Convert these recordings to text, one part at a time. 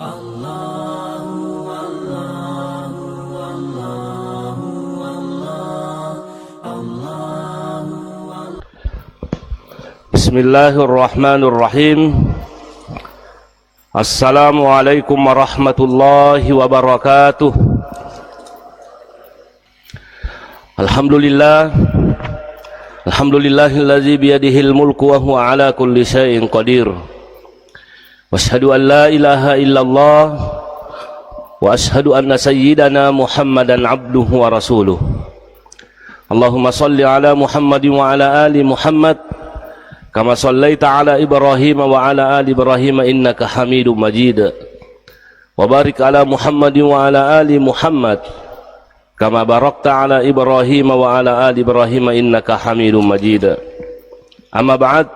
Bismillahirrahmanirrahim. Assalamualaikum warahmatullahi wabarakatuh. Alhamdulillahillazi biyadihil mulku wa huwa ala kulli syai'in qadir. Wa asyhadu an la ilaha illallah wa asyhadu anna sayyidana Muhammadan abduhu wa rasuluh. Allahumma salli ala Muhammadin wa ala ali Muhammad kama sallaita ala Ibrahim wa ala ali Ibrahim innaka Hamidum Majid. Wa barik ala Muhammadin wa ala ali Muhammad kama barakta ala Ibrahim wa ala ali Ibrahim innaka Hamidum Majid. Amma ba'd.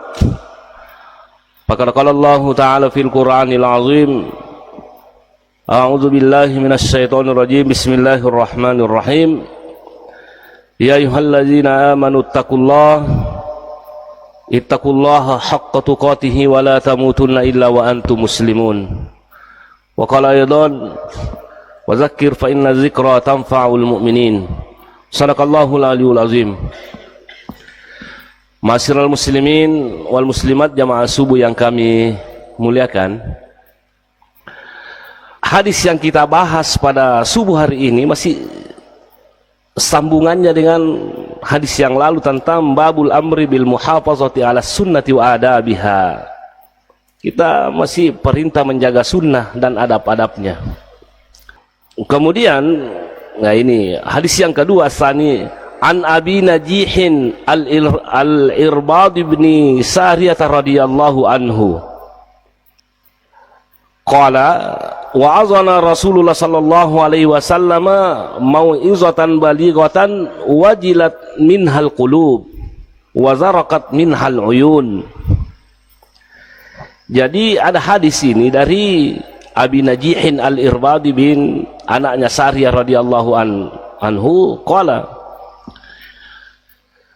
Faqad qala Allah ta'ala fil Qur'anil azim. A'udzu billahi minasy syaithanir rajim. Bismillahirrahmanirrahim. Ya ayyuhalladzina amanu ittaqullaha haqqa tuqatih wa la tamutunna illa wa antum muslimun. Wa qala aidan wa dzakkir fa inna dzikra tanfa'ul mu'minin. Shadaqallahul aliyul azim. Ma'asyiral muslimin wal muslimat jamaah subuh yang kami muliakan, hadis yang kita bahas pada subuh hari ini masih sambungannya dengan hadis yang lalu tentang babul amri bil muhafazati ala sunnati wa adabiha. Kita masih perintah menjaga sunnah dan adab-adabnya. Kemudian, nah ini hadis yang kedua, tsani an Abi Najihin al-Irbad bin Sariyah radhiyallahu anhu. Qala wa'azana Rasulullah sallallahu alaihi wasallam mau'izatan balighatan wajilat minhal qulub wa zaraqat minhal uyun. Jadi ada hadis ini dari Abi Najihin al-Irbadi bin anaknya Sariyah radhiyallahu anhu. Qala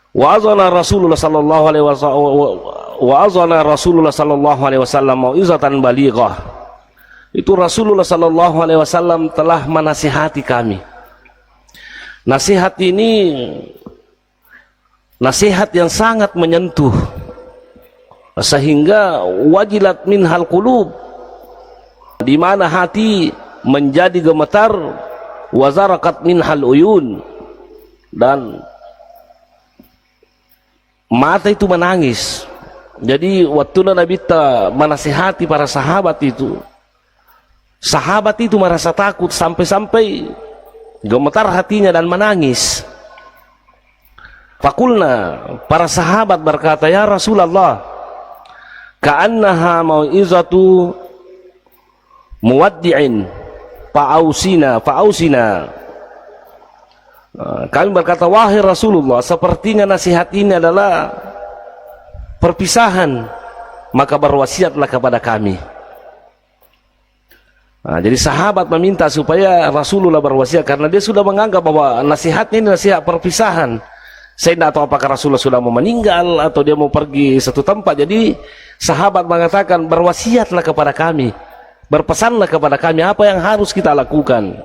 wa'azana Rasulullah sallallahu alaihi wasallam mau'izatan balighah. Itu Rasulullah sallallahu alaihi wasallam telah menasihati kami. Nasihat ini nasihat yang sangat menyentuh sehingga wajilat minhal qulub, di mana hati menjadi gemetar, wazarakat minhal uyun, dan mata itu menangis. Jadi waktu Nabi menasihati para sahabat itu, sahabat itu merasa takut sampai-sampai gemetar hatinya dan menangis. Fakulna, para sahabat berkata, ya Rasulullah, ka'annaha mau'izatu muwaddi'in fa'ausina. Kami berkata, wahai Rasulullah, sepertinya nasihat ini adalah perpisahan, maka berwasiatlah kepada kami. Nah, jadi sahabat meminta supaya Rasulullah berwasiat karena dia sudah menganggap bahwa nasihatnya ini nasihat perpisahan. Saya tidak tahu apakah Rasulullah sudah mau meninggal atau dia mau pergi satu tempat. Jadi sahabat mengatakan, berwasiatlah kepada kami, berpesanlah kepada kami apa yang harus kita lakukan.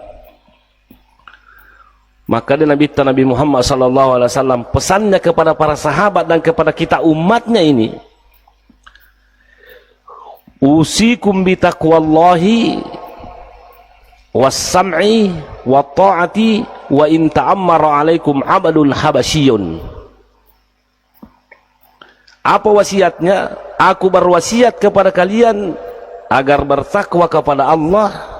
Maka Nabi Muhammad SAW pesannya kepada para sahabat dan kepada kita umatnya ini, usikum bitaqwallahi was-sam'i wa ta'ati wa in ta'ammara alaikum abadun habasyiyun. Apa wasiatnya? Aku berwasiat kepada kalian agar bertakwa kepada Allah,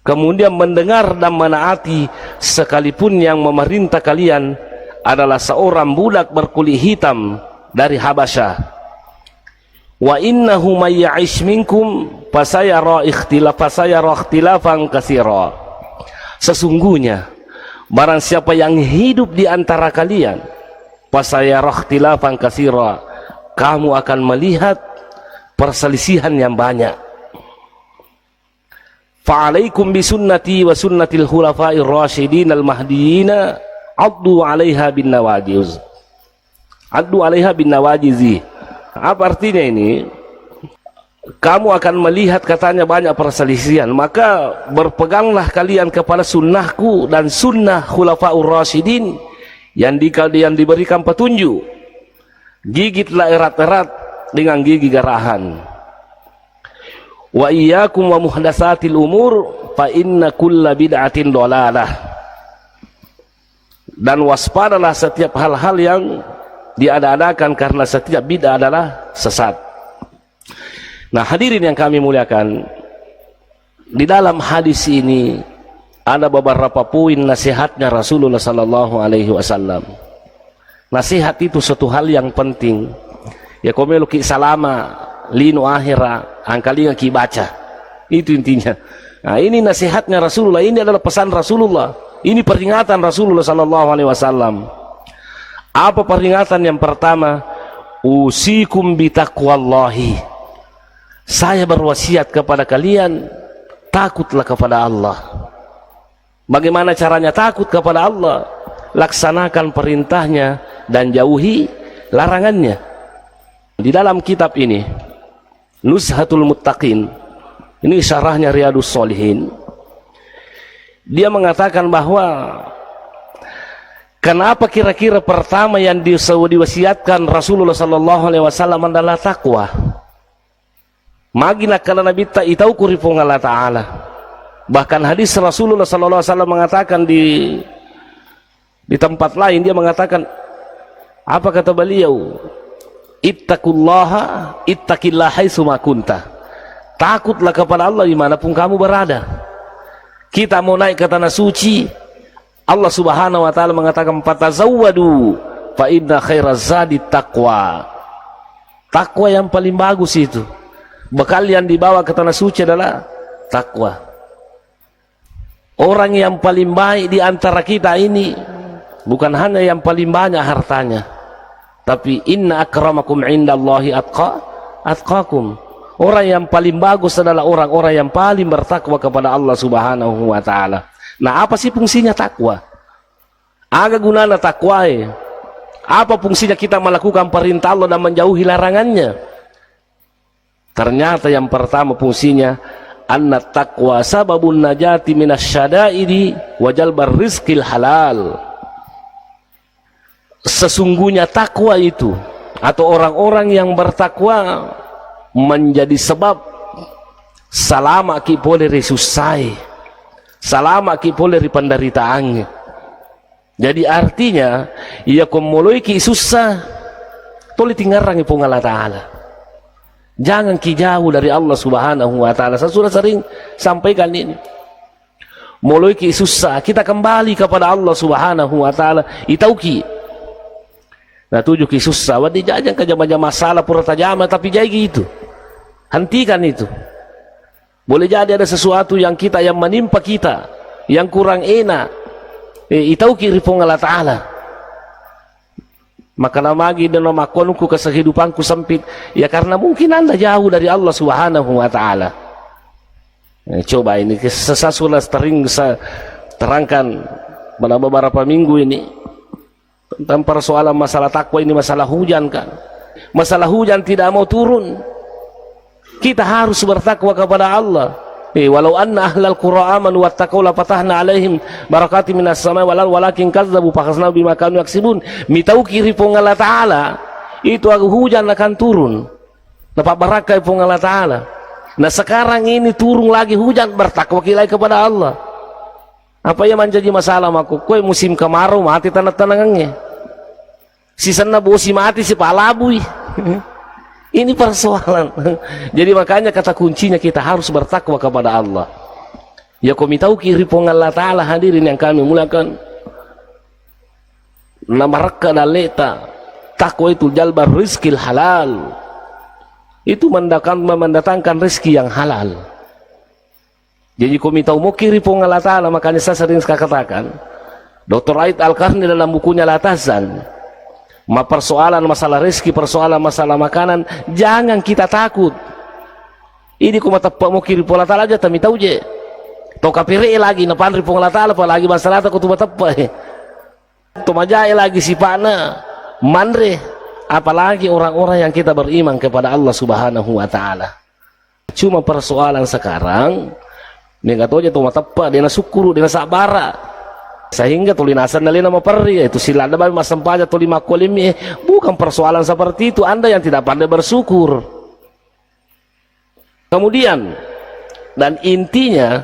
kemudian mendengar dan menaati sekalipun yang memerintah kalian adalah seorang budak berkulit hitam dari Habasyah. Wa innahu may ya'ish minkum fasayara ikhtilafan katsira. Sesungguhnya barang siapa yang hidup di antara kalian, fasayara ikhtilafan katsira, kamu akan melihat perselisihan yang banyak. Fa'alaikum bisunnati wa sunnatil khulafa'ir rasyidin al-mahdiyyin addu 'alaiha bin nawajiz. Addu 'alaiha bin nawajizi. Apa artinya ini? kamu akan melihat katanya banyak perselisihan, maka berpeganglah kalian kepada sunnahku dan sunnah khulafaur rasyidin yang diberikan petunjuk. Gigitlah erat-erat dengan gigi garahan. Wa iyyakum wa muhdatsatil umur fa inna kulla bid'atin dhalalah. Dan waspadalah setiap hal-hal yang diada-adakan, karena setiap bid'ah adalah sesat. Nah, hadirin yang kami muliakan, di dalam hadis ini ada beberapa poin nasihatnya Rasulullah sallallahu alaihi wasallam. Nasihat itu suatu hal yang penting. Ya komelo ki salama linu akhira angkalinga ki baca. Itu intinya. Nah, ini nasihatnya Rasulullah, ini adalah pesan Rasulullah. Ini peringatan Rasulullah sallallahu alaihi wasallam. Apa peringatan yang pertama? Usikum bitaqwallahi. Saya berwasiat kepada kalian, takutlah kepada Allah. Bagaimana caranya takut kepada Allah? Laksanakan perintahnya dan jauhi larangannya. Di dalam kitab ini, Nuzhatul Muttaqin, ini syarahnya Riyadhus Shalihin, dia mengatakan bahwa kenapa kira-kira pertama yang diwasiatkan Rasulullah sallallahu alaihi wasallam adalah takwa. Magina kala Nabi ta itau kuripong Allah Ta'ala. Bahkan hadis Rasulullah sallallahu alaihi wasallam mengatakan di tempat lain, dia mengatakan, apa kata beliau? Ittaqullaha ittaqillaha haitsu ma kunta. Takutlah kepada Allah dimanapun kamu berada. Kita mau naik ke tanah suci, Allah Subhanahu wa taala mengatakan fatazawwadu fa inna khairaz zadi taqwa. Takwa yang paling bagus itu. Bekal yang dibawa ke tanah suci adalah takwa. Orang yang paling baik di antara kita ini bukan hanya yang paling banyak hartanya, tapi inna akramakum indallahi atqakum. Orang yang paling bagus adalah orang-orang yang paling bertakwa kepada Allah Subhanahu wa taala. Nah, apa sih fungsinya takwa? Aga gunanya takwa. Apa fungsinya kita melakukan perintah Allah dan menjauhi larangannya? Ternyata yang pertama fungsinya anna taqwa sababun najati minasyada'idi wa jalbar rizqil halal. Sesungguhnya takwa itu atau orang-orang yang bertakwa menjadi sebab salama ki boleh risusai, salama ki boleh ripandaritaannya. Jadi artinya ia komoloi ki susah toli tinggarang ipong Allah Ta'ala. Jangan ki jauh dari Allah Subhanahu wa taala. Saya sudah sering sampaikan ini. Mulai ki susah, kita kembali kepada Allah Subhanahu wa taala. Itau ki. Nah, tujuh ki susah, wadi jajang ke jama masalah pura tajama, tapi jadi gitu. Hentikan itu. Boleh jadi ada sesuatu yang menimpa kita yang kurang enak. Itau ki ripong Allah Ta'ala. Maka namagi dan namakonku ke kehidupanku sempit, ya karena mungkin Anda jauh dari Allah Subhanahu wa taala. Coba ini saya sudah sering saya terangkan pada beberapa minggu ini tentang persoalan masalah takwa ini, masalah hujan kan. Masalah hujan tidak mau turun. Kita harus bertakwa kepada Allah. Walau anna ahlal qura amanu wattaqau la fatahna alaihim barakatim minas samai walakin kazzabu fakhasna bima kanu yaksibun. Mitau kiri pong Allah Ta'ala itu hujan akan turun. Dapat barakah pong Allah Ta'ala. Nah, sekarang ini turun lagi hujan, bertakwa kilai kepada Allah. Apa yang menjadi masalah maku? Kue musim kemarau mati tanah-tanahnya. Sisana bosi mati si palabui. Ini persoalan. Jadi makanya kata kuncinya kita harus bertakwa kepada Allah. Ya kami tahu kiri pong Allah Ta'ala, hadirin yang kami muliakan. Nama reka daleta. Takwa itu jalbar rizkil halal. Itu mendatangkan rezeki yang halal. Jadi kami tahu mau kiri pong Allah Ta'ala, makanya saya sering katakan. Dr. Aid Al-Qarni dalam bukunya Latazan, persoalan masalah rezeki, persoalan masalah makanan, jangan kita takut. Ini kuma tepat mau kiri pola ta'ala aja tapi tahu je. Tau kapire lagi na pandri pola ta'ala apalagi masalah tak kutu tepat. Tau majai lagi si pana mandre, apalagi orang-orang yang kita beriman kepada Allah Subhanahu wa taala. Cuma persoalan sekarang dia kata aja tuh tepat dia sukuru dia sabara sehingga tulinasan nalina nama perri itu silada bae masampaja tuli makolimi. Bukan persoalan seperti itu, Anda yang tidak pandai bersyukur. Kemudian dan intinya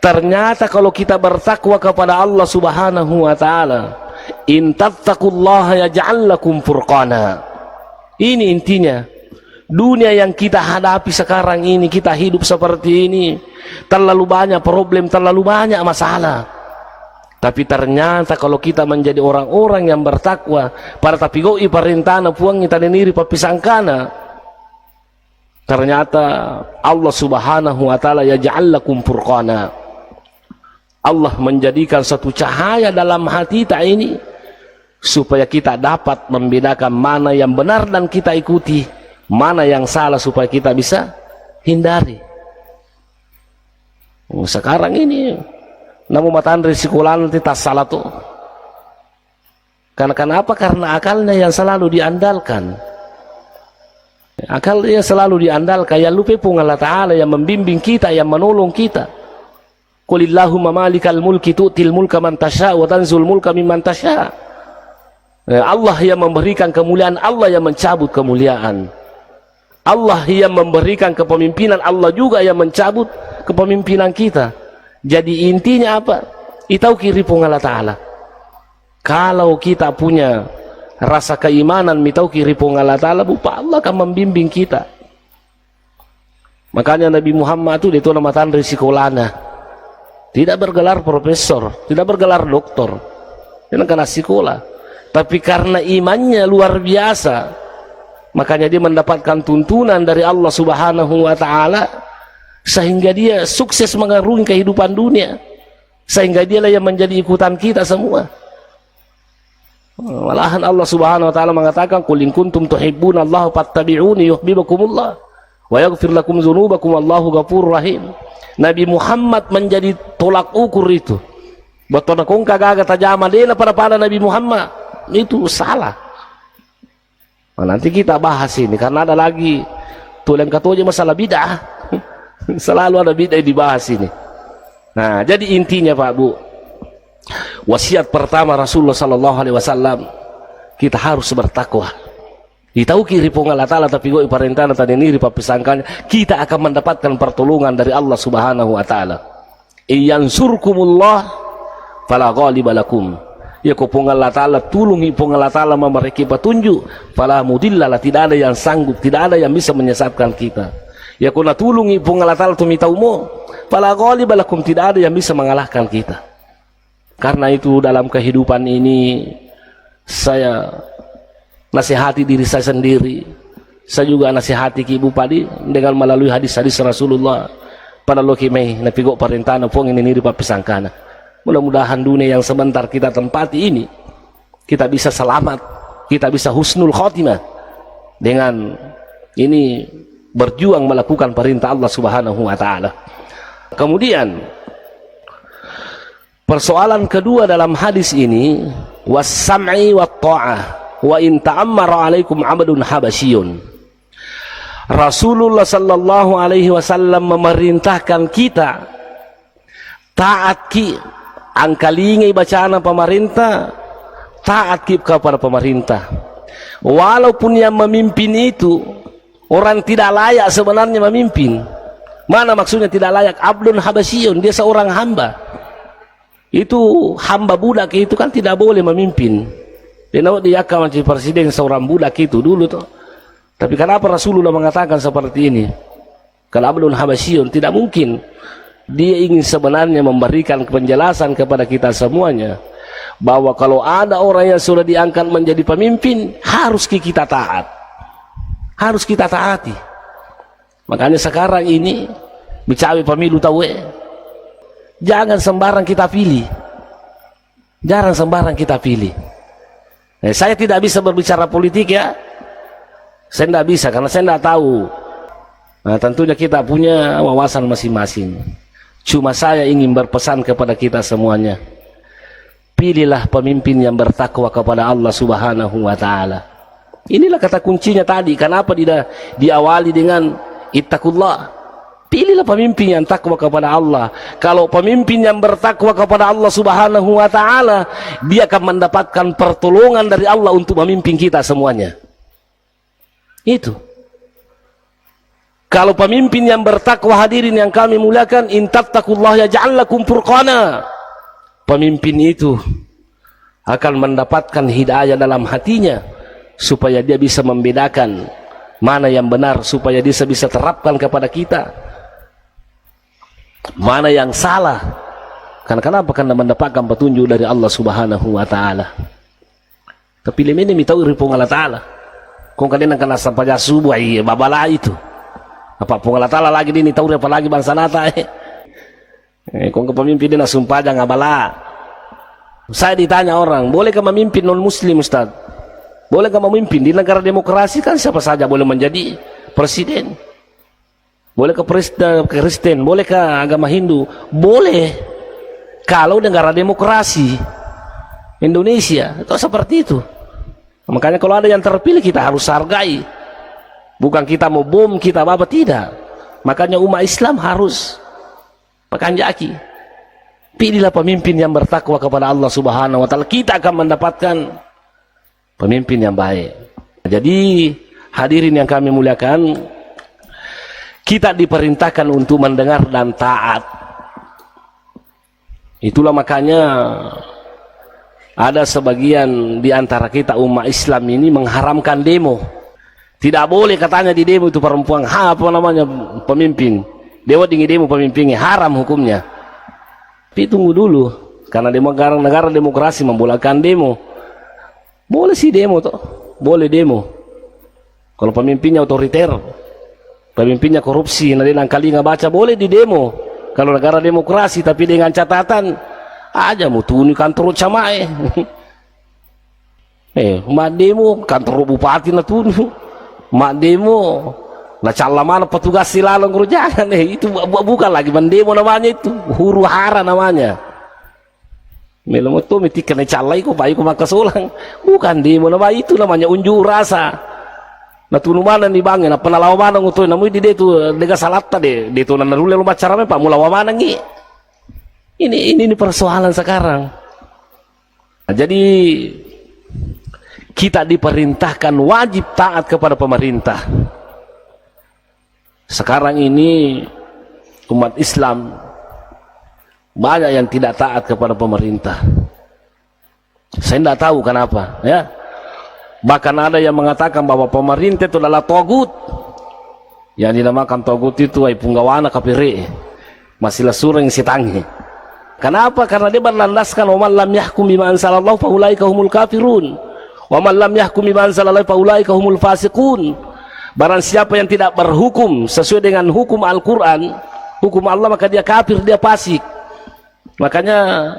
ternyata kalau kita bertakwa kepada Allah Subhanahu wa taala, in tattaqullaha yaj'al lakum furqana. Ini intinya. Dunia yang kita hadapi sekarang ini, kita hidup seperti ini, terlalu banyak problem, terlalu banyak masalah. Tapi ternyata kalau kita menjadi orang-orang yang bertakwa, pada tapi goi parintana puang kita niri papisangkana, ternyata Allah Subhanahu wa taala yaj'al lakum furqana. Allah menjadikan satu cahaya dalam hati kita ini supaya kita dapat membedakan mana yang benar dan kita ikuti, mana yang salah supaya kita bisa hindari. Sekarang ini namun mataan risikolan nanti tas salah tuh. Karena kenapa? Karena akalnya yang selalu diandalkan. Akalnya selalu diandalkan, yang lupa pun Allah Ta'ala yang membimbing kita, yang menolong kita. Qulillahumma malikal mulki tu'til mulka man tasha wa tanzul mulka mimman tasha. Allah yang memberikan kemuliaan, Allah yang mencabut kemuliaan. Allah yang memberikan kepemimpinan, Allah juga yang mencabut kepemimpinan kita. Jadi intinya apa? Itau kiri pun Allah Ta'ala. Kalau kita punya rasa keimanan mitau kiri pun Allah Ta'ala, bupa Allah akan membimbing kita. Makanya Nabi Muhammad itu dia nama tan risikolana. Tidak bergelar profesor, tidak bergelar doktor, dia kena sekolah, tapi karena imannya luar biasa, makanya dia mendapatkan tuntunan dari Allah Subhanahu wa taala, sehingga dia sukses mengarungi kehidupan dunia, sehingga dialah yang menjadi ikutan kita semua. Malahan Allah Subhanahu wa taala mengatakan, qul in kuntum tuhibbunallaha fattabi'uni yuhibbukumullah wa yaghfir lakum dzunubakum wallahu ghafurur rahim. Nabi Muhammad menjadi tolak ukur itu. Betul kong kagak tajama dena pada Nabi Muhammad itu salah. Nah, nanti kita bahas ini karena ada lagi tulen katoja masalah bid'ah. Selalu ada bid'ah dibahas ini. Nah, jadi intinya Pak Bu, wasiat pertama Rasulullah sallallahu alaihi wasallam, kita harus bertakwa. Ditau kiri pun Allah Ta'ala tapi goi parentana tadi niri papisangkanya, kita akan mendapatkan pertolongan dari Allah Subhanahu wa taala. Iyansurkumullah fala ghaliba lakum. Ya ko pun Allah Ta'ala tulungi pun Allah Ta'ala memberi petunjuk, fala mudillalah, tidak ada yang sanggup, tidak ada yang bisa menyesatkan kita. Ya ko natulungi pun Allah Ta'ala tumitaumu, fala ghaliba lakum, tidak ada yang bisa mengalahkan kita. Karena itu dalam kehidupan ini saya nasihati diri saya sendiri, saya juga nasihati ki Ibu Padi dengan melalui hadis-hadis Rasulullah pada lokimei napigo parentana pong ini niri papisangkana. Mudah-mudahan dunia yang sebentar kita tempati ini kita bisa selamat, kita bisa husnul khotimah dengan ini berjuang melakukan perintah Allah Subhanahu wa taala. Kemudian persoalan kedua dalam hadis ini, was-sam'i wat-tha'ah wa in ta'ammara alaikum abdun habasyun. Rasulullah sallallahu alaihi wasallam memerintahkan kita taat ki angkalingi bacaan pemerintah, taat ki kepada pemerintah. Walaupun yang memimpin itu orang tidak layak sebenarnya memimpin. Mana maksudnya tidak layak? Abdun habasyun, dia seorang hamba. Itu hamba budak itu kan tidak boleh memimpin. Dia akan menjadi presiden seorang budak itu dulu tuh. Tapi kenapa Rasulullah mengatakan seperti ini? Kalau Abdul Habasyun tidak mungkin. Dia ingin sebenarnya memberikan penjelasan kepada kita semuanya bahwa kalau ada orang yang sudah diangkat menjadi pemimpin, harus kita taat, harus kita taati. Makanya sekarang ini bicara pemilu tahu, jangan sembarang kita pilih, jangan sembarang kita pilih. Saya tidak bisa berbicara politik ya, saya tidak bisa karena saya tidak tahu. Nah, tentunya kita punya wawasan masing-masing. Cuma saya ingin berpesan kepada kita semuanya, pilihlah pemimpin yang bertakwa kepada Allah Subhanahu wa taala. Inilah kata kuncinya tadi. Kenapa tidak diawali dengan Ittaqullah. Pilihlah pemimpin yang takwa kepada Allah. Kalau pemimpin yang bertakwa kepada Allah Subhanahu wa ta'ala, dia akan mendapatkan pertolongan dari Allah untuk memimpin kita semuanya. Itu. Kalau pemimpin yang bertakwa, hadirin yang kami muliakan, in tattaqullah yaj'al lakum furqana. Pemimpin itu akan mendapatkan hidayah dalam hatinya supaya dia bisa membedakan mana yang benar, supaya dia bisa terapkan kepada kita mana yang salah. Kenapa? Karena mendapatkan petunjuk dari Allah Subhanahu wa ta'ala. Tapi lemene mi tahu ripong Allah ta'ala. Kung kalian akan sampai subuh babala itu. Apa pong Allah ta'ala lagi ini tahu apa lagi bangsa nata kung kepemimpin dia sumpah jangan ngabala. Saya ditanya orang, bolehkah memimpin non muslim Ustaz? Bolehkah memimpin? Di negara demokrasi kan siapa saja boleh menjadi presiden. Bolehkah Kristen? Bolehkah agama Hindu? Boleh. Kalau negara demokrasi Indonesia itu seperti itu. Makanya kalau ada yang terpilih kita harus hargai. Bukan kita mau bom, kita apa tidak. Makanya umat Islam harus pekan jaki. Pilihlah pemimpin yang bertakwa kepada Allah Subhanahu wa ta'ala. Kita akan mendapatkan pemimpin yang baik. Jadi hadirin yang kami muliakan, kita diperintahkan untuk mendengar dan taat. Itulah makanya ada sebagian di antara kita umat Islam ini mengharamkan demo. Tidak boleh katanya di demo itu perempuan, apa namanya, pemimpin. Dewa tinggi demo pemimpinnya, haram hukumnya. Tapi tunggu dulu, karena negara demokrasi membolehkan demo. Boleh sih demo toh, boleh demo. Kalau pemimpinnya otoriter, pemimpinnya korupsi, nanti kali nggak baca, boleh di demo. Kalau negara demokrasi, tapi dengan catatan aja mau tuni kantor camae. Mak demo kantor bupati na tunu, mak demo na calamana petugas silalong jangan itu bukan lagi mendemo namanya, itu huru hara namanya. Melo to mitikan na calai ko bayi ko makasolang, bukan demo namanya, itu namanya unjuk rasa. Na tunumanan ni bangin na panalawaman ng utoy namoy di deto dega salata deto na narule lumbat carame pa mulawaman ngi. Ini persoalan sekarang. Nah, jadi kita diperintahkan wajib taat kepada pemerintah. Sekarang ini umat Islam banyak yang tidak taat kepada pemerintah. Saya tidak tahu kenapa, ya. Bahkan ada yang mengatakan bahwa pemerintah itu adalah togut. Yang dinamakan togut itu ay punggawana kapire, masih sureng sitangi. Kenapa? Karena dia berlandaskan wa man lam yahkum bima anzalallahu fa ulaika humul kafirun wa man lam yahkum bima anzalallahu fa ulaika humul fasiqun. Barang siapa yang tidak berhukum sesuai dengan hukum Al-Qur'an, hukum Allah, maka dia kafir, dia fasik. Makanya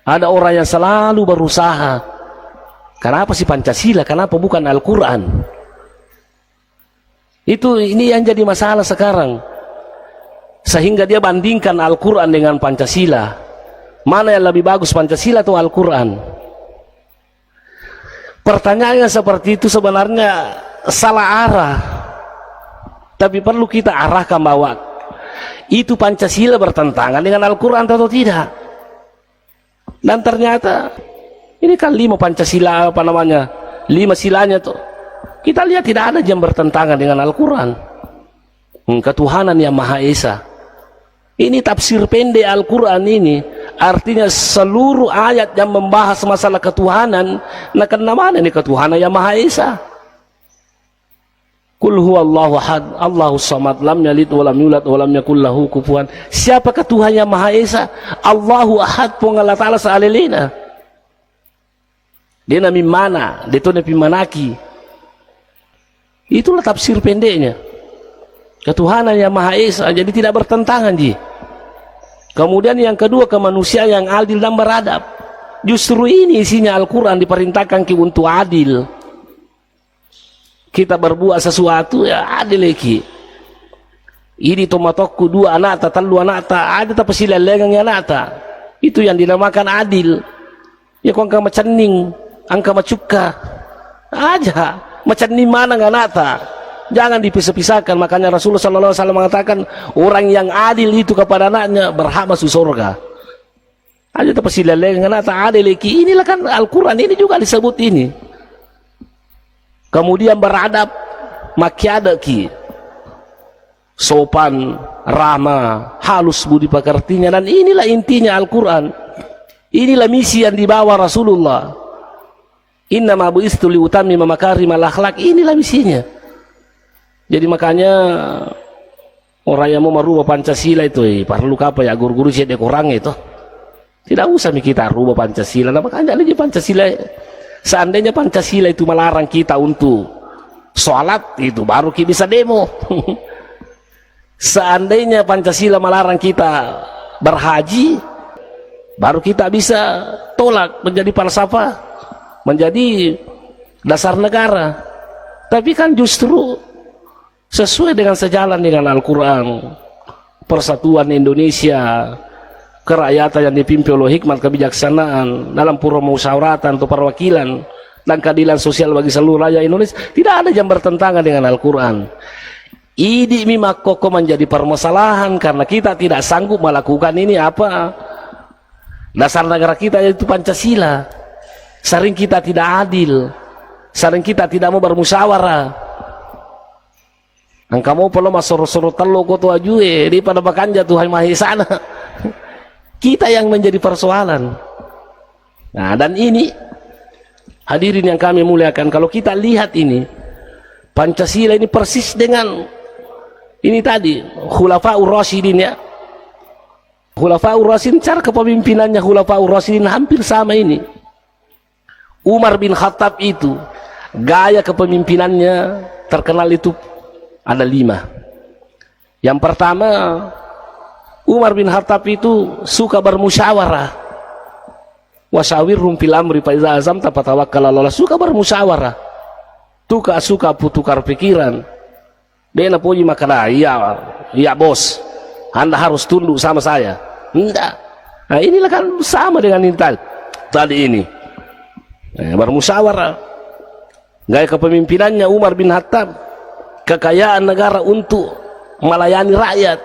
ada orang yang selalu berusaha, kenapa sih Pancasila, kenapa bukan Al-Quran? Ini yang jadi masalah sekarang. Sehingga dia bandingkan Al-Quran dengan Pancasila. Mana yang lebih bagus, Pancasila atau Al-Quran? Pertanyaannya seperti itu sebenarnya salah arah. Tapi perlu kita arahkan bahwa itu Pancasila bertentangan dengan Al-Quran atau tidak. Dan ternyata ini kan 5 Pancasila, apa namanya, 5 silanya tuh, kita lihat tidak ada yang bertentangan dengan Al-Quran. Ketuhanan yang Maha Esa. Ini tafsir pendek Al-Quran ini, artinya seluruh ayat yang membahas masalah ketuhanan, nah kena mana ini ketuhanan yang Maha Esa. Qul huwallahu ahad, Allahus samad, lam yalid wa lam yulad wa lam yakul lahu kufuwan. Siapakah Tuhan yang Maha Esa? Allahu ahad, Allah Ta'ala sa'alilina. Dia nami mana, dia tu nabi manaki. Itulah tafsir pendeknya. Ketuhanan yang Maha Esa, jadi tidak bertentangan ji. Kemudian yang kedua, kemanusiaan yang adil dan beradab. Justru ini isinya Al-Quran, diperintahkan kita untuk adil. Kita berbuat sesuatu ya adil lagi. Ini tomatokku 2 anak ta, 3 anak ta, ada tapi silalegang ya anak ta. Itu yang dinamakan adil. Ya kau angka macaning, angka macuka aja, macam ni mana nggak nata. jangan dipisah-pisahkan. Makanya Rasulullah SAW mengatakan orang yang adil itu kepada anaknya berhak masuk surga. Aja tapi silalengan tak adil lagi. Inilah kan Al-Quran ini juga disebut ini. Kemudian beradab makiada ki, sopan, ramah, halus budi pekertinya, dan inilah intinya Al-Quran. Inilah misi yang dibawa Rasulullah. Innama bu'istu liutammima makarimal akhlaq. Inilah misinya. Jadi makanya orang yang mau merubah Pancasila itu perlu apa ya, guru-guru jadi kurang itu. Tidak usah kita rubah Pancasila. Nah, makanya aja Pancasila. Seandainya Pancasila itu melarang kita untuk sholat, itu baru kita bisa demo. Seandainya Pancasila melarang kita berhaji, baru kita bisa tolak menjadi falsafah, menjadi dasar negara. Tapi kan justru sesuai dengan sejalan dengan Al-Quran, persatuan Indonesia, kerakyatan yang dipimpin oleh hikmat kebijaksanaan dalam permusyawaratan atau perwakilan dan keadilan sosial bagi seluruh rakyat Indonesia, tidak ada yang bertentangan dengan Al-Quran. Ini memang kokoh menjadi permasalahan karena kita tidak sanggup melakukan ini. Apa dasar negara kita yaitu Pancasila. Sering kita tidak adil, sering kita tidak mau bermusyawarah. Angka mau perlu masuk telo koto ajue di pada bakanja Tuhan Maha Sana. Kita yang menjadi persoalan. Nah, dan ini hadirin yang kami muliakan, kalau kita lihat ini Pancasila ini persis dengan ini tadi Khulafaur Rasyidin ya. Khulafaur Rasyidin, cara kepemimpinannya Khulafaur Rasyidin hampir sama ini. Umar bin Khattab itu gaya kepemimpinannya terkenal itu ada 5. Yang pertama, Umar bin Khattab itu suka bermusyawarah. Wasyawirhum fil amri fa iza azamta fatawakkal 'alallah. Suka bermusyawarah. Suka putukar pikiran. Dia puji makana, iya bos, Anda harus tunduk sama saya. Enggak. Nah, inilah kan sama dengan ini tadi ini. Bermusyawarah. Gaya kepemimpinannya Umar bin Khattab, kekayaan negara untuk melayani rakyat.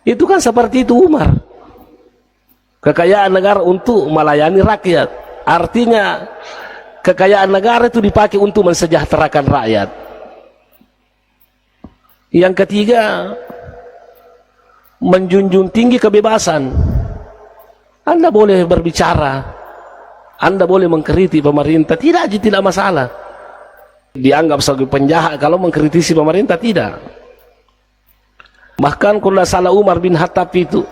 Itu kan seperti itu Umar. Kekayaan negara untuk melayani rakyat. Artinya kekayaan negara itu dipakai untuk mensejahterakan rakyat. Yang ketiga, menjunjung tinggi kebebasan. Anda boleh berbicara, Anda boleh mengkritik pemerintah, tidak masalah. Dianggap sebagai penjahat kalau mengkritisi pemerintah, tidak. Bahkan kalau salah Umar bin Khattab itu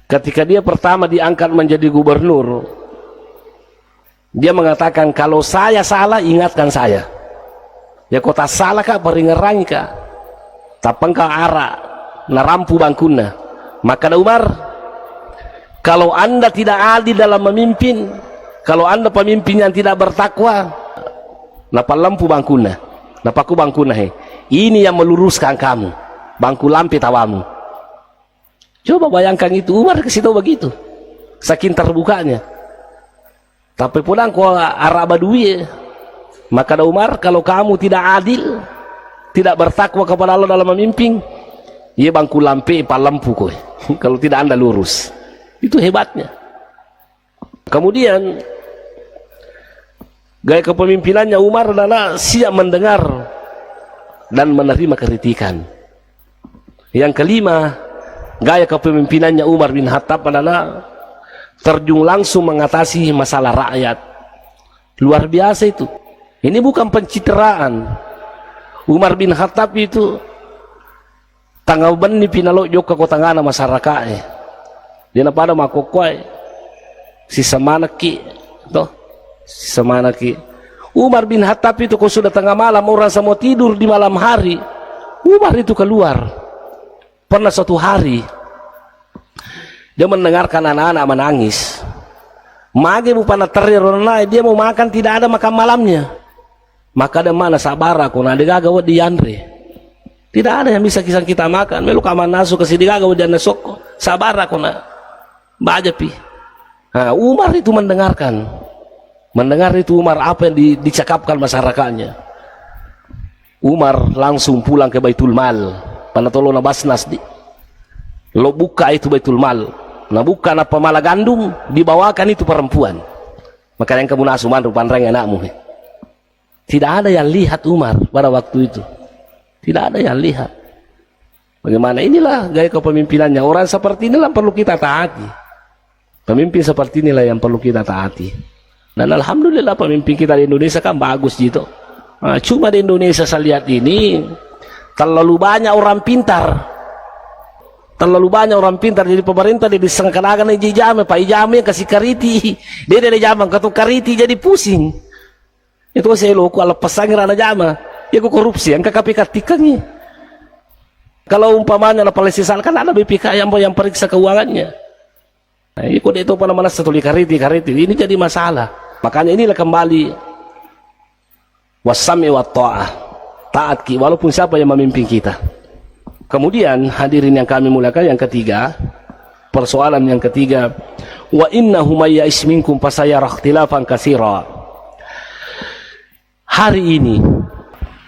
ketika dia pertama diangkat menjadi gubernur, dia mengatakan kalau saya salah ingatkan saya. Ya kota salah kah peringeran kah tapang kah ara narampu bangkuna. Maka Umar, kalau Anda tidak adil dalam memimpin, kalau Anda pemimpin yang tidak bertakwa, napa lampu bangkuna, napaku bangkuna ini yang meluruskan kamu, bangku lampi tawamu. Coba bayangkan itu, Umar kasih tahu begitu, saking terbukanya. Tapi pulang kau arah badui, maka Umar, kalau kamu tidak adil, tidak bertakwa kepada Allah dalam memimpin, ia bangku lampi palampu kau. Kalau tidak Anda lurus, itu hebatnya. Kemudian gaya kepemimpinannya Umar adalah siap mendengar dan menerima kritikan. Yang kelima, gaya kepemimpinannya Umar bin Khattab adalah terjun langsung mengatasi masalah rakyat. Luar biasa itu. Ini bukan pencitraan. Umar bin Khattab itu tanggal beni pinalo joka kota ngana masyarakat. Dia pada makokoi si semanaki toh, si semanaki. Umar bin Khattab itu kalau sudah tengah malam orang semua tidur di malam hari, Umar itu keluar. Pernah suatu hari dia mendengarkan anak-anak menangis. Mage bupana terirona, dia mau makan tidak ada makan malamnya. Maka ada mana sabar aku na digagawa di Andre. Tidak ada yang bisa kisah kita makan. Melu kaman nasu ke sini digagawa di Andesok. Sabar aku na baja pi. Nah, Umar itu mendengarkan. Mendengar itu Umar apa yang dicakapkan masyarakatnya. Umar langsung pulang ke Baitul Mal. Panatolo na basnas di. Lo buka itu Baitul Mal. Na buka na pamala gandum, dibawakan itu perempuan. Maka yang kamu nasuman rupan-reng anakmu. Tidak ada yang lihat Umar pada waktu itu. Tidak ada yang lihat. Bagaimana inilah gaya kepemimpinannya. Orang seperti inilah perlu kita taati. Pemimpin seperti inilah yang perlu kita taati. Dan alhamdulillah pemimpin kita di Indonesia kan bagus gitu. Nah, cuma di Indonesia saya lihat ini terlalu banyak orang pintar. Terlalu banyak orang pintar. Jadi pemerintah dia disangkan-akan ijame, Pak Ijame kasih kariti. Dia dari jama ketuk kariti jadi pusing. Itu saya loku ala pasangir ana jama. Ya kok korupsi yang KPK tikannya. Kalau umpamanya la palesisal kan ada BPK yang periksa keuangannya. Nah, ikut itu pada mana setuli kariti ini jadi masalah. Makanya inilah kembali wasami wa ta'ah, taat ki walaupun siapa yang memimpin kita. Kemudian hadirin yang kami muliakan, yang ketiga, persoalan yang ketiga, wa innahu may ya'ish minkum fasayara ikhtilafan katsira. Hari ini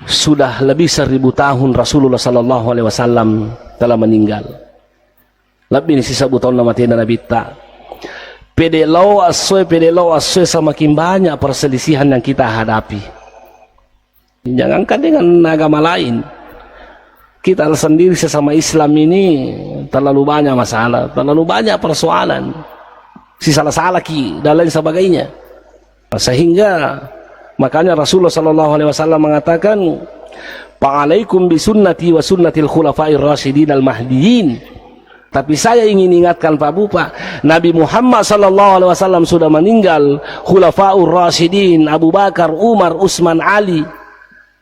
sudah lebih 1000 tahun Rasulullah sallallahu alaihi wasallam telah meninggal. Lebih sisa tahun nama tiada Nabi ta. Pede lau asoi semakin banyak perselisihan yang kita hadapi. Jangankan dengan agama lain, kita sendiri sesama Islam ini terlalu banyak masalah, terlalu banyak persoalan, si salah-salah ki dan lain sebagainya. Sehingga makanya Rasulullah sallallahu alaihi wasallam mengatakan, "Fa'alaikum bisunnati wa sunnatil khulafa'ir rasyidin al-mahdiyyin." Tapi saya ingin ingatkan Pak Bupa, Nabi Muhammad sallallahu alaihi wasallam sudah meninggal, khulafa'ur rasyidin Abu Bakar, Umar, Utsman, Ali,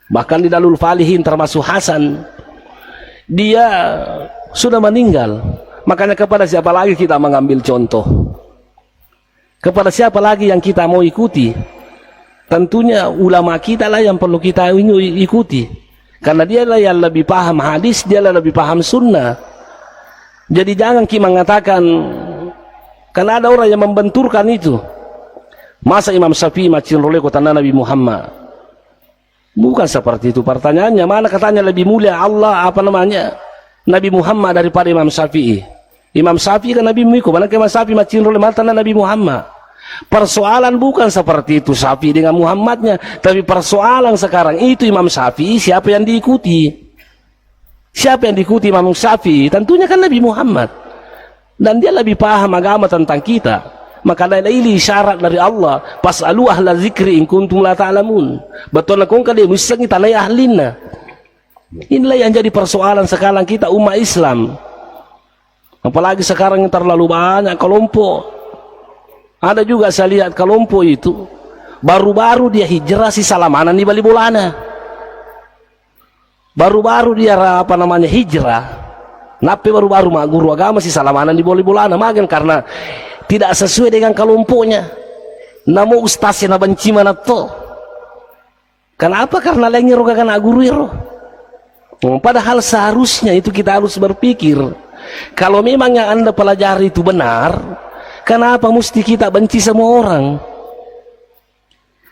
bahkan di Dalul Falihin termasuk Hasan, dia sudah meninggal. Makanya kepada siapa lagi kita mengambil contoh? Kepada siapa lagi yang kita mau ikuti? Tentunya ulama kita lah yang perlu kita ikuti, karena dia lah yang lebih paham hadis, dia lah lebih paham sunnah. Jadi jangan kita mengatakan, karena ada orang yang membenturkan itu, masa Imam Syafi'i macin role kota Nabi Muhammad. Bukan seperti itu pertanyaannya. Mana katanya lebih mulia Allah Nabi Muhammad daripada Imam Syafi'i? Imam Syafi'i kan Nabi Muhammad. Mana Imam Syafi'i macin role mata Nabi Muhammad? Persoalan bukan seperti itu Syafi'i dengan Muhammadnya, tapi persoalan sekarang itu Imam Syafi'i siapa yang diikuti? Siapa yang diikuti Imam Syafi'i? Tentunya kan Nabi Muhammad. Dan dia lebih paham agama tentang kita. Maka ini syarat dari Allah, pas'alu ahla zikri in kuntum la ta'lamun. Betul nak kongka dia mesti kita lay ahlina. Inilah yang jadi persoalan sekarang kita umat Islam. Apalagi sekarang yang terlalu banyak kelompok. Ada juga saya lihat kelompok itu baru-baru dia hijrah si salamanan di Bali Bolana. Baru-baru dia hijrah. Napi baru-baru mak guru agama si salamanan di Bali Bolana magen karena tidak sesuai dengan kelompoknya. Namo ustaznya na benci mana to. Kenapa? Karena lengir kagak guru iro. Padahal seharusnya itu kita harus berpikir, kalau memang yang Anda pelajari itu benar, kenapa mesti kita benci semua orang?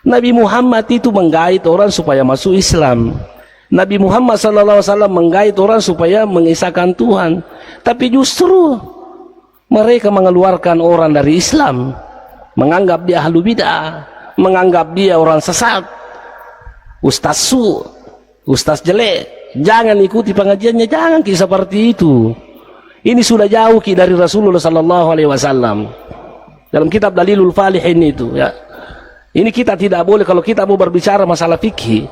Nabi Muhammad itu menggait orang supaya masuk Islam. Nabi Muhammad SAW menggait orang supaya mengisahkan Tuhan. Tapi justru mereka mengeluarkan orang dari Islam, menganggap dia ahlu bid'ah, menganggap dia orang sesat, ustaz ustaz jelek. Jangan ikuti pengajiannya, jangan seperti itu. Ini sudah jauh dari Rasulullah SAW. Dalam kitab Dalilul Falihin itu ya. Ini kita tidak boleh kalau kita mau berbicara masalah fikih.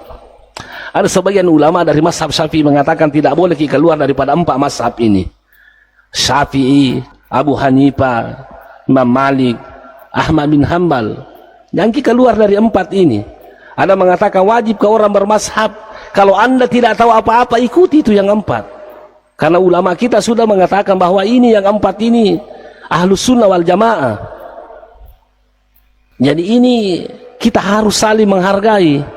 Ada sebagian ulama dari mazhab Syafi'i mengatakan tidak boleh kita keluar daripada 4 mazhab ini. Syafi'i, Abu Hanifah, Imam Malik, Ahmad bin Hanbal. Yang kita keluar dari 4 ini. Ada mengatakan wajib ke orang bermazhab. Kalau Anda tidak tahu apa-apa, ikuti itu yang 4. Karena ulama kita sudah mengatakan bahwa ini yang 4 ini Ahlus Sunnah wal Jamaah. Jadi ini kita harus saling menghargai.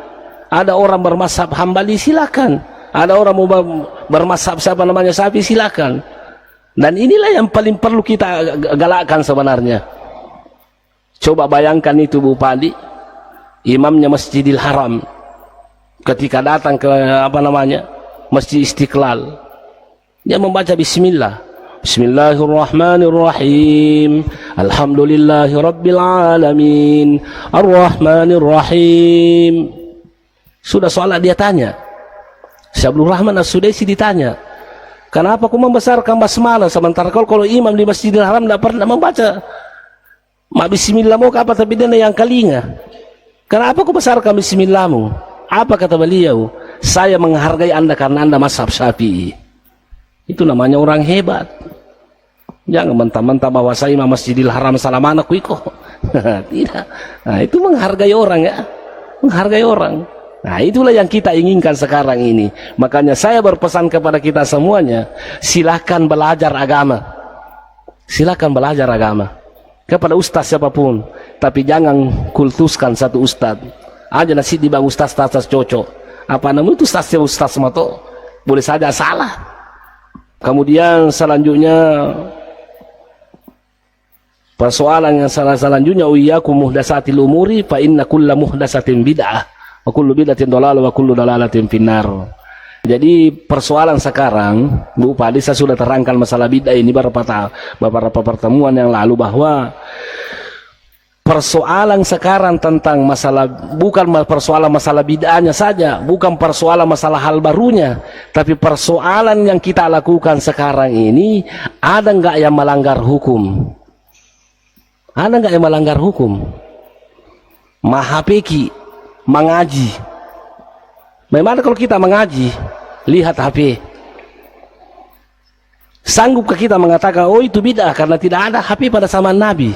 Ada orang bermazhab Hambali silakan, ada orang mau bermazhab Syafi'i silakan. Dan inilah yang paling perlu kita galakkan sebenarnya. Coba bayangkan itu Bu Padi, imamnya Masjidil Haram, ketika datang ke Masjid Istiqlal, dia membaca bismillah. Bismillahirrahmanirrahim. Alhamdulillahi rabbil alamin. Ar-Rahmanirrahim. Sudah sholat dia tanya. Syabdul Rahman As-Sudaisi ditanya, kenapa kau membesarkan basmalah sementara kalau imam di Masjidil Haram tidak pernah membaca bismillah mau apa tapi dia yang kalinga. Kenapa kau besarkan bismillahmu? Apa kata beliau? Saya menghargai anda karena anda mazhab Syafi'i. Itu namanya orang hebat. Jangan mentah-mentah bahwa saya imam Masjidil Haram salam anakku iko. Tidak. Nah, itu menghargai orang ya. Menghargai orang. Nah, itulah yang kita inginkan sekarang ini. Makanya saya berpesan kepada kita semuanya, silakan belajar agama. Silakan belajar agama kepada ustaz siapapun, tapi jangan kultuskan satu ustaz. Aja nasi di bang ustaz cocok. Apa namanya itu ustaz mato? Boleh saja salah. Kemudian selanjutnya persoalan yang selanjutnya, iyyakum muhdatsatil umuri fa inna kulla muhdatsatin bid'ah wa kullu bid'atin dhalalah wa kullu dhalalatin finnar. Jadi persoalan sekarang, Bu Padi, saya sudah terangkan masalah bid'ah ini beberapa pertemuan yang lalu, bahwa persoalan sekarang tentang masalah, bukan persoalan masalah bid'ahnya saja, bukan persoalan masalah hal barunya, tapi persoalan yang kita lakukan sekarang ini, ada nggak yang melanggar hukum? Ada nggak yang melanggar hukum? Mahapeki, mengaji. Bagaimana kalau kita mengaji, lihat HP? Sanggupkah kita mengatakan, oh itu bid'ah karena tidak ada HP pada zaman Nabi?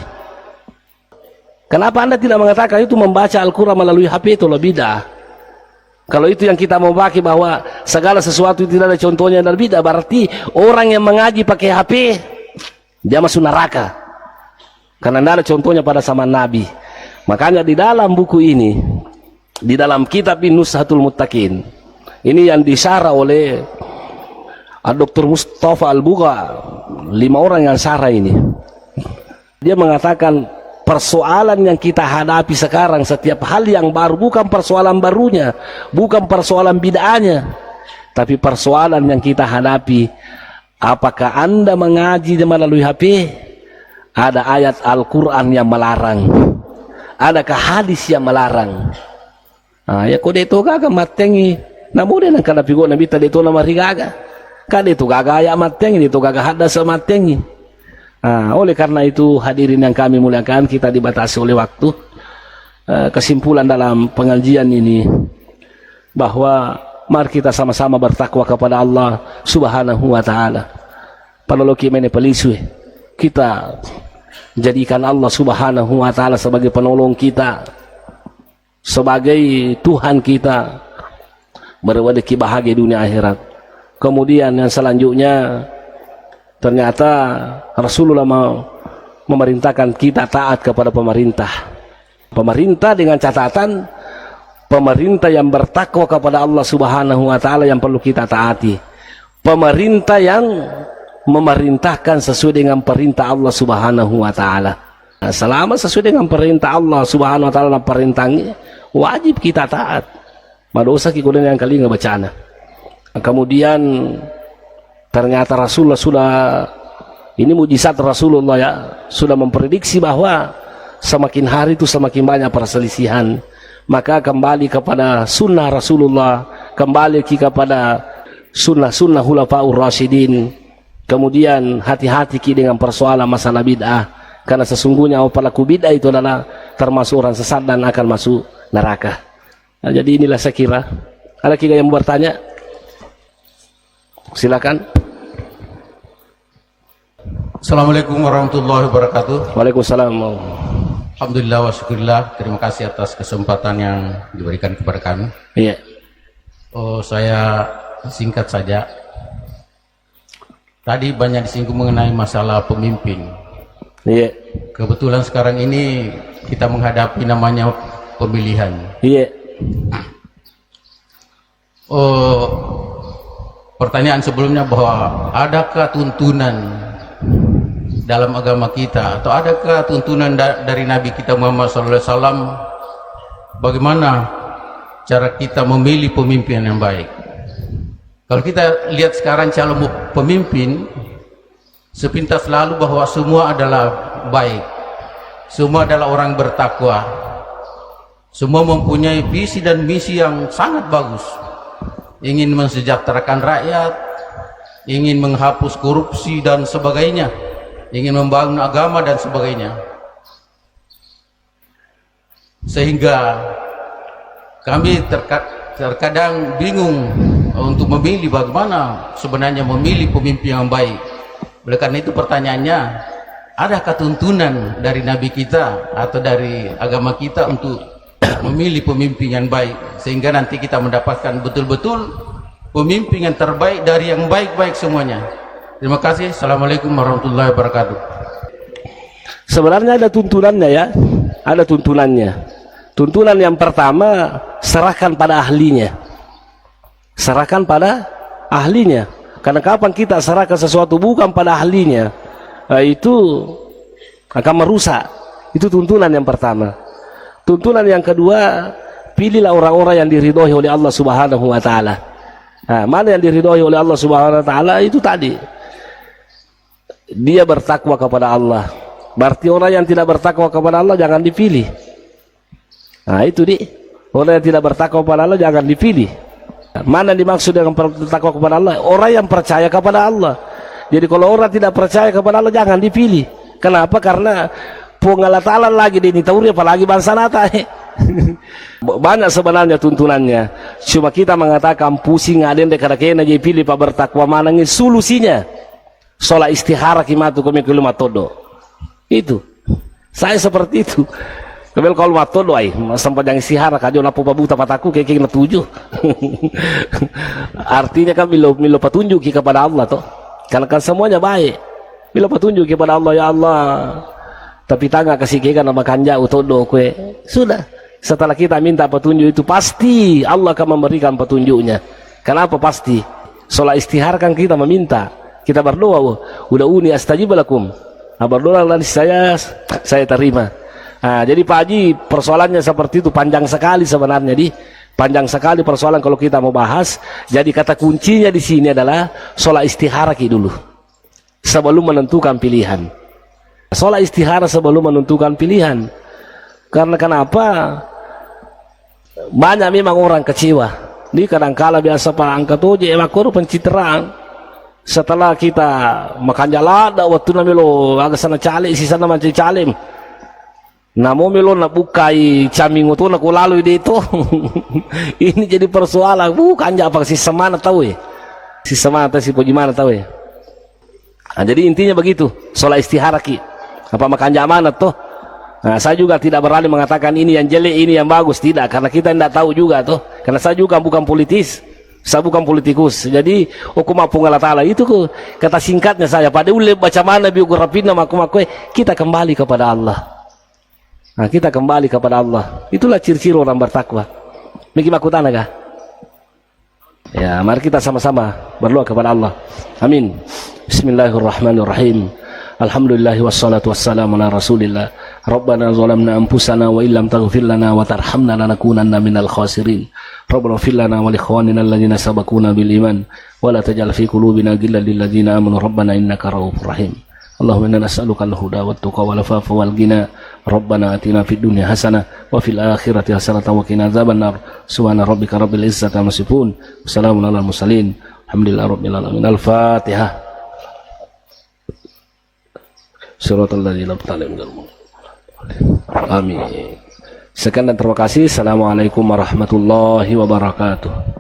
Kenapa anda tidak mengatakan itu membaca Al-Quran melalui HP itu lebih bid'ah? Kalau itu yang kita mau pakai, bahwa segala sesuatu tidak ada contohnya dan bid'ah, berarti orang yang mengaji pakai HP dia masuk neraka, karena tidak ada contohnya pada zaman Nabi. Makanya di dalam buku ini, di dalam kitab Nuzhatul Muttaqin, ini yang disyarah oleh Dr. Mustafa Al-Bugha, 5 orang yang syarah ini, dia mengatakan persoalan yang kita hadapi sekarang, setiap hal yang baru, bukan persoalan barunya, bukan persoalan bid'ahnya, tapi persoalan yang kita hadapi, apakah anda mengaji melalui HP? Ada ayat Al-Quran yang melarang, adakah hadis yang melarang? Ya kode itu gaga matengi, namun dia nak kadapi go nabi tadi itu nama rigaga, kade itu gaga ayat matengi, itu gaga hadas matengi. Oleh karena itu hadirin yang kami muliakan, kita dibatasi oleh waktu. Kesimpulan dalam pengajian ini, bahwa mari kita sama-sama bertakwa kepada Allah Subhanahu wa ta'ala. Paloloki mene peliswe, kita jadikan Allah Subhanahu wa ta'ala sebagai penolong kita, sebagai Tuhan kita, berwadaki bahagia dunia akhirat. Kemudian yang selanjutnya, ternyata Rasulullah memerintahkan kita taat kepada pemerintah. Pemerintah dengan catatan pemerintah yang bertakwa kepada Allah Subhanahu wa ta'ala yang perlu kita taati. Pemerintah yang memerintahkan sesuai dengan perintah Allah Subhanahu wa ta'ala. Selama sesuai dengan perintah Allah Subhanahu wa ta'ala perintahnya, wajib kita taat. Madosa kikudan yang kali ngebacana. Kemudian ternyata Rasulullah sudah, ini mujizat Rasulullah ya, sudah memprediksi bahwa semakin hari itu semakin banyak perselisihan. Maka kembali kepada sunnah Rasulullah, kembali kepada sunnah Khulafaur Rasyidin. Kemudian hati-hati dengan persoalan masalah bid'ah, karena sesungguhnya pelaku bid'ah itu adalah termasuk orang sesat dan akan masuk neraka. Jadi inilah saya kira. Ada kira yang mau bertanya? Silakan. Assalamualaikum warahmatullahi wabarakatuh. Waalaikumsalam. Alhamdulillah wa syukurillah. Terima kasih atas kesempatan yang diberikan kepada kami. Iya. Saya singkat saja. Tadi banyak disinggung mengenai masalah pemimpin. Iya. Kebetulan sekarang ini kita menghadapi namanya pemilihan. Iya. Pertanyaan sebelumnya bahwa adakah tuntunan dalam agama kita, atau adakah tuntunan dari Nabi kita Muhammad SAW bagaimana cara kita memilih pemimpin yang baik. Kalau kita lihat sekarang calon pemimpin, sepintas lalu bahwa semua adalah baik, semua adalah orang bertakwa, semua mempunyai visi dan misi yang sangat bagus, ingin mensejahterakan rakyat, ingin menghapus korupsi dan sebagainya, ingin membangun agama dan sebagainya. Sehingga kami terkadang bingung untuk memilih bagaimana sebenarnya memilih pemimpin yang baik. Oleh karena itu pertanyaannya, adakah tuntunan dari Nabi kita atau dari agama kita untuk memilih pemimpin yang baik, sehingga nanti kita mendapatkan betul-betul pemimpin yang terbaik dari yang baik-baik semuanya. Terima kasih. Assalamualaikum warahmatullahi wabarakatuh. Sebenarnya ada tuntunannya ya, ada tuntunannya. Tuntunan yang pertama, serahkan pada ahlinya. Serahkan pada ahlinya. Karena kapan kita serahkan sesuatu bukan pada ahlinya, itu akan merusak. Itu tuntunan yang pertama. Tuntunan yang kedua, pilihlah orang-orang yang diridhoi oleh Allah Subhanahu wa taala. Nah, mana yang diridhoi oleh Allah Subhanahu wa taala? Itu tadi, dia bertakwa kepada Allah. Berarti orang yang tidak bertakwa kepada Allah jangan dipilih. Nah itu orang yang tidak bertakwa kepada Allah jangan dipilih. Mana dimaksud dengan bertakwa kepada Allah? Orang yang percaya kepada Allah. Jadi kalau orang tidak percaya kepada Allah jangan dipilih. Kenapa? Karena pengalatalan lagi di Tauri, apalagi bangsa nata. Banyak sebenarnya tuntunannya. Cuma kita mengatakan pusing aden dekada kena jadi pilih pak bertakwa mana ini solusinya. Sholat istihara kimatu kami kelima todo. Itu. Saya seperti itu. Kebel kalau mato doai sampai yang istihara kajo napo pabuta pataku kayak na tujuh. Artinya kan milo petunjuk kepada Allah toh. Karena kan semuanya baik. Milo petunjuk kepada Allah, ya Allah. Tapi tangga kasih kekan nama kanja utodo kue. Sudah. Setelah kita minta petunjuk itu pasti Allah akan memberikan petunjuknya. Kenapa pasti? Sholat istihara kan kita meminta. Kita berdoa, udah uni astajib lakum. Berdoa nanti saya terima. Nah, jadi Pak Haji persoalannya seperti itu, panjang sekali sebenarnya panjang sekali persoalan kalau kita mau bahas. Jadi kata kuncinya di sini adalah sholat istihara dulu sebelum menentukan pilihan. Sholat istihara sebelum menentukan pilihan. Karena kenapa? Banyak memang orang kecewa. Ini kadangkala biasa Pak angkat oje emakor pencitraan. Setelah kita makan jalada waktu namelo agak sana calik sisa nama calim. Namo melo na bukai camingo to na kulalo dito. Ini jadi persoalan. Bukan apa si semana tahu ya. Si semana si pojimana tahu ya. Nah, jadi intinya begitu. Sholat istihara apa makan jamanat toh. Nah, saya juga tidak berani mengatakan ini yang jelek, ini yang bagus, tidak, karena kita tidak tahu juga toh. Karena saya juga bukan politis. Saya bukan politikus. Jadi hukum Allah Ta'ala itu kata singkatnya saya. Pada ule baca mana biografi nama aku kita kembali kepada Allah. Nah, kita kembali kepada Allah. Itulah ciri-ciri orang bertakwa. Miki makutana kah? Ya, mari kita sama-sama berdoa kepada Allah. Amin. Bismillahirrahmanirrahim. Alhamdulillah wassalatu wassalamu ala Rasulillah. Rabbana zalamna anfusana wa illam taghfir lana wa tarhamna lanakunanna minal khasirin. Rabbana ighfir lana wa li ikhwanina alladhina sabaquna bil iman wa la taj'al fi qulubina ghillan lil ladzina amanu rabbana innaka ra'ufur rahim. Allahumma inna nas'aluka al-huda wat tuqa wal afafa wal ghina. Rabbana atina fid dunya hasanah wa fil akhirati hasanah wa qina adzabannar. Subhana rabbika rabbil izzati amma yasifun. Wassalamun alal mursalin. Alhamdulillahi rabbil alamin. Al-Fatihah. Suratul ladzina an'amta Amin. Sekian dan terima kasih. Assalamualaikum warahmatullahi wabarakatuh.